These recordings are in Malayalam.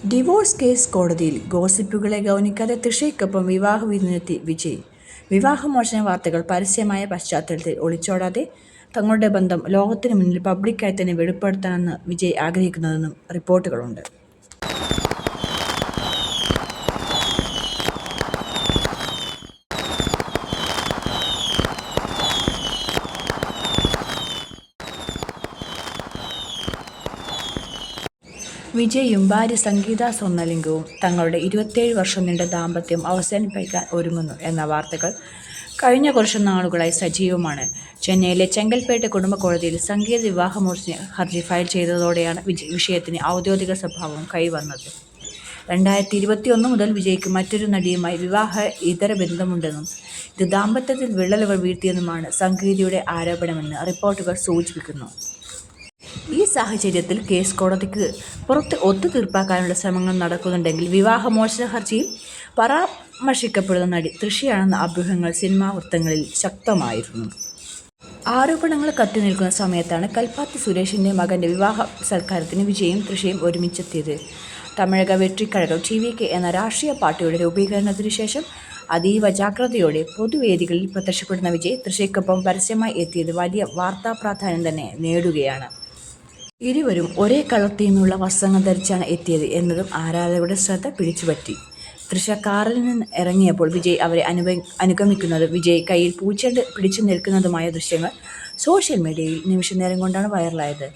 ഡിവോഴ്സ് കേസ് കോടതിയിൽ ഗോസിപ്പുകളെ ഗൗനിക്കാതെ തൃഷയ്ക്കൊപ്പം വിവാഹവിരുന്നിനെത്തി വിജയ്. വിവാഹമോചന വാർത്തകൾ പരസ്യമായ പശ്ചാത്തലത്തിൽ ഒളിച്ചോടാതെ തങ്ങളുടെ ബന്ധം ലോകത്തിനു മുന്നിൽ പബ്ലിക്കായി തന്നെ വെളിപ്പെടുത്തണമെന്ന് വിജയ് ആഗ്രഹിക്കുന്നതെന്നും റിപ്പോർട്ടുകളുണ്ട്. വിജയും ഭാര്യ സംഗീത സോമലിംഗവും തങ്ങളുടെ 27 വർഷം നീണ്ട ദാമ്പത്യം അവസാനിപ്പിക്കാൻ ഒരുങ്ങുന്നു എന്ന വാർത്തകൾ കഴിഞ്ഞ കുറച്ചു നാളുകളായി സജീവമാണ്. ചെന്നൈയിലെ ചെങ്കൽപ്പേട്ട് കുടുംബ കോടതിയിൽ സംഗീത വിവാഹമോചന ഹർജി ഫയൽ ചെയ്തതോടെയാണ് വിഷയത്തിന് ഔദ്യോഗിക സ്വഭാവം കൈവന്നത്. 2021 മുതൽ വിജയ്ക്ക് മറ്റൊരു നടിയുമായി വിവാഹ ഇതര ബന്ധമുണ്ടെന്നും ഇത് ദാമ്പത്യത്തിൽ വിള്ളലുകൾ വീഴ്ത്തിയെന്നുമാണ് സംഗീതയുടെ ആരോപണമെന്ന് റിപ്പോർട്ടുകൾ സൂചിപ്പിക്കുന്നു. ഈ സാഹചര്യത്തിൽ കേസ് കോടതിക്ക് പുറത്ത് ഒത്തുതീർപ്പാക്കാനുള്ള ശ്രമങ്ങൾ നടക്കുന്നുണ്ടെങ്കിൽ വിവാഹമോചന ഹർജിയിൽ പരാമർശിക്കപ്പെടുന്ന നടി തൃഷയാണെന്ന അഭ്യൂഹങ്ങൾ സിനിമാ വൃത്തങ്ങളിൽ ശക്തമായിരുന്നു. ആരോപണങ്ങൾ കത്തിനിൽക്കുന്ന സമയത്താണ് കൽപ്പാത്തി സുരേഷിൻ്റെ മകൻ്റെ വിവാഹ സൽക്കാരത്തിന് വിജയും തൃഷയും ഒരുമിച്ചെത്തിയത്. തമിഴക വെട്രിക്കഴകം TVK എന്ന രാഷ്ട്രീയ പാർട്ടിയുടെ രൂപീകരണത്തിനു ശേഷം അതീവ ജാഗ്രതയോടെ പൊതുവേദികളിൽ പ്രത്യക്ഷപ്പെടുന്ന വിജയ് തൃഷയ്ക്കൊപ്പം പരസ്യമായി എത്തിയത് വലിയ വാർത്താ പ്രാധാന്യം തന്നെ നേടുകയാണ്. ഇരുവരും ഒരേ കളർ തീമുള്ള വസ്ത്രങ്ങൾ ധരിച്ചാണ് എത്തിയത് എന്നതും ആരാധകരുടെ ശ്രദ്ധ പിടിച്ചുപറ്റി. തൃഷ കാറിൽ നിന്ന് ഇറങ്ങിയപ്പോൾ വിജയ് അവരെ അനുഗമിക്കുന്നതും വിജയ് കയ്യിൽ പൂച്ചെണ്ട് പിടിച്ചു നിൽക്കുന്നതുമായ ദൃശ്യങ്ങൾ സോഷ്യൽ മീഡിയയിൽ നിമിഷനേരം കൊണ്ടാണ് വൈറലായത്.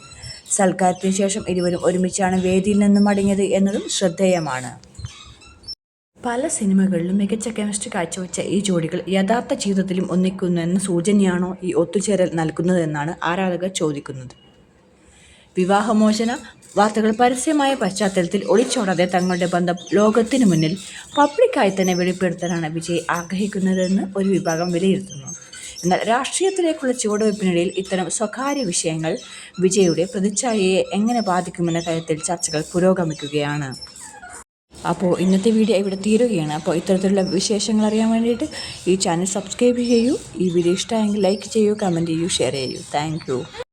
സൽക്കാരത്തിന് ശേഷം ഇരുവരും ഒരുമിച്ചാണ് വേദിയിൽ നിന്നും മടങ്ങിയത് എന്നതും ശ്രദ്ധേയമാണ്. പല സിനിമകളിലും മികച്ച കെമിസ്ട്രി കാഴ്ചവെച്ച ഈ ജോഡികൾ യഥാർത്ഥ ജീവിതത്തിലും ഒന്നിക്കുന്നു എന്ന സൂചനയാണോ ഈ ഒത്തുചേരൽ നൽകുന്നതെന്നാണ് ആരാധകർ ചോദിക്കുന്നത്. വിവാഹമോചന വാർത്തകൾ പരസ്യമായ പശ്ചാത്തലത്തിൽ ഒളിച്ചോടാതെ തങ്ങളുടെ ബന്ധം ലോകത്തിനു മുന്നിൽ പബ്ലിക്കായി തന്നെ വെളിപ്പെടുത്താനാണ് വിജയ് ആഗ്രഹിക്കുന്നതെന്ന് ഒരു വിഭാഗം വിലയിരുത്തുന്നു. എന്നാൽ രാഷ്ട്രീയത്തിലേക്കുള്ള ചുവടുവയ്പ്പിനിടയിൽ ഇത്തരം സ്വകാര്യ വിഷയങ്ങൾ വിജയുടെ പ്രതിച്ഛായയെ എങ്ങനെ ബാധിക്കുമെന്ന കാര്യത്തിൽ ചർച്ചകൾ പുരോഗമിക്കുകയാണ്. അപ്പോൾ ഇന്നത്തെ വീഡിയോ ഇവിടെ തീരുകയാണ്. അപ്പോൾ ഇത്തരത്തിലുള്ള വിശേഷങ്ങൾ അറിയാൻ വേണ്ടിയിട്ട് ഈ ചാനൽ സബ്സ്ക്രൈബ് ചെയ്യൂ. ഈ വീഡിയോ ഇഷ്ടമായെങ്കിൽ ലൈക്ക് ചെയ്യൂ, കമൻറ്റ് ചെയ്യൂ, ഷെയർ ചെയ്യൂ. Thank you.